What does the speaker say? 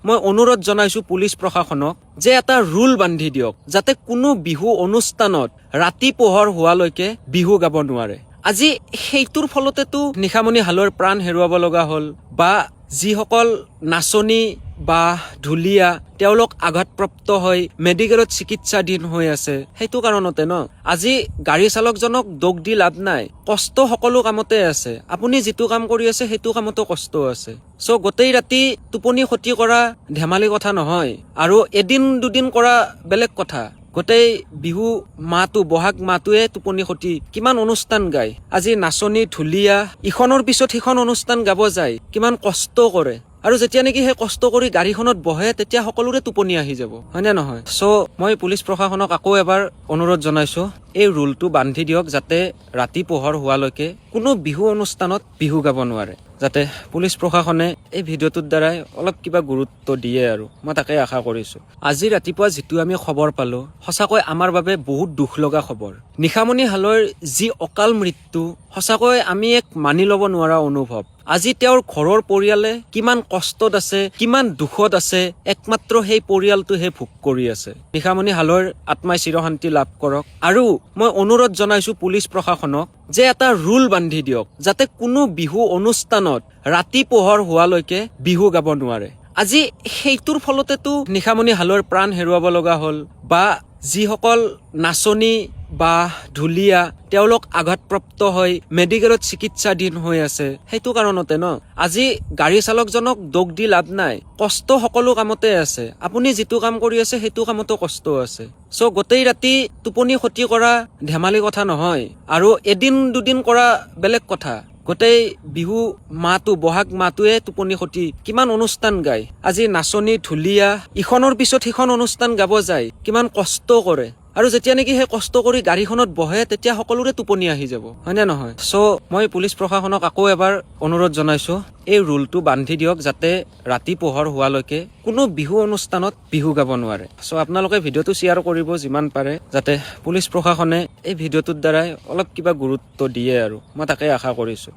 মই অনুৰোধ জনাইছো পুলিচ প্ৰশাসনক যে এটা ৰুল বান্ধি দিয়ক যাতে কোনো বিহু অনুষ্ঠানত ৰাতি পোহৰ হোৱালৈকে বিহু গাব নোৱাৰে। আজি সেইটোৰ ফলতেতো নিশামণি হালৈৰ প্ৰাণ হেৰুৱাব লগা হ'ল, বা যিসকল নাচনী বা ঢুলীয়া তেওঁলোক আঘাতপ্ৰাপ্ত হৈ মেডিকেলত চিকিৎসাধীন হৈ আছে, সেইটো কাৰণতে ন। আজি গাড়ী চালকজনক দোষ দি লাভ নাই, কষ্ট সকলো কামতে আছে। আপুনি যিটো কাম কৰি আছে সেইটো কামতো কষ্ট আছে। চ' গোটেই ৰাতি টোপনি ক্ষতি কৰা ধেমালি কথা নহয়, আৰু এদিন দুদিন কৰা বেলেগ কথা। গোটেই বিহু মাহটো, বহাগ মাহটোৱে টোপনি ক্ষতি, কিমান অনুষ্ঠান গায়। আজি নাচনী ঢুলীয়া ইখনৰ পিছত সিখন অনুষ্ঠান গাব যায়, কিমান কষ্ট কৰে। আৰু যেতিয়া নেকি সেই কষ্ট কৰি গাড়ীখনত বহে তেতিয়া সকলোৰে টোপনি আহি যাব, হয়নে নহয়? চ' মই পুলিচ প্ৰশাসনক আকৌ এবাৰ অনুৰোধ জনাইছো, এই ৰুলটো বান্ধি দিয়ক যাতে ৰাতি পোহৰ হোৱালৈকে কোনো বিহু অনুষ্ঠানত বিহু গাব নোৱাৰে। যাতে পুলিচ প্ৰশাসনে এই ভিডিঅ'টোৰ দ্বাৰাই অলপ কিবা গুৰুত্ব দিয়ে, আৰু মই তাকে আশা কৰিছো। আজি ৰাতিপুৱা যিটো আমি খবৰ পালো, সঁচাকৈ আমাৰ বাবে বহুত দুখ লগা খবৰ। নিশামণি হালৈৰ যি অকাল মৃত্যু, সঁচাকৈ আমি এক মানি ল'ব নোৱাৰা অনুভৱ। আজি তেওঁৰ ঘৰৰ পৰিয়ালে কিমান কষ্টত আছে, কিমান দুখত আছে, একমাত্ৰ সেই পৰিয়ালটোহে ভোগ কৰি আছে। নিশামণি হালৈৰ আত্মাই চিৰশান্তি লাভ কৰক। আৰু মই অনুৰোধ জনাইছো পুলিচ প্ৰশাসনক যে এটা ৰুল বান্ধি দিয়ক যাতে কোনো বিহু অনুষ্ঠানত ৰাতি পোহৰ হোৱালৈকে বিহু গাব নোৱাৰে। আজি সেইটোৰ ফলতেতো নিশামণি হালৈৰ প্ৰাণ হেৰুৱাব লগা হ'ল, বা যিসকল নাচনী বা ঢুলীয়া তেওঁলোক আঘাতপ্ৰাপ্ত হৈ মেডিকেলত চিকিৎসাধীন হৈ আছে, সেইটো কাৰণতে ন। আজি গাড়ী চালকজনক দোষ দি লাভ নাই, কষ্ট সকলো কামতে আছে। আপুনি যিটো কাম কৰি আছে সেইটো কামতো কষ্ট আছে। চ' গোটেই ৰাতি টোপনি ক্ষতি কৰা ধেমালি কথা নহয়, আৰু এদিন দুদিন কৰা বেলেগ কথা। গোটেই বিহু মাহটো, বহাগ মাহটোৱে টোপনি ক্ষতি, কিমান অনুষ্ঠান গায়। আজি নাচনী ঢুলীয়া ইখনৰ পিছত সিখন অনুষ্ঠান গাব যায়, কিমান কষ্ট কৰে। আৰু যেতিয়া নেকি সেই কষ্ট কৰি গাড়ীখনত বহে তেতিয়া সকলোৰে টোপনি আহি যাব, হয়নে নহয়? চ' মই পুলিচ প্ৰশাসনক আকৌ এবাৰ অনুৰোধ জনাইছো, এই ৰুলটো বান্ধি দিয়ক যাতে ৰাতি পোহৰ হোৱালৈকে কোনো বিহু অনুষ্ঠানত বিহু গাব নোৱাৰে। চ' আপোনালোকে ভিডিঅ'টো শ্বেয়াৰ কৰিব যিমান পাৰে, যাতে পুলিচ প্ৰশাসনে এই ভিডিঅ'টোৰ দ্বাৰাই অলপ কিবা গুৰুত্ব দিয়ে, আৰু মই তাকে আশা কৰিছো।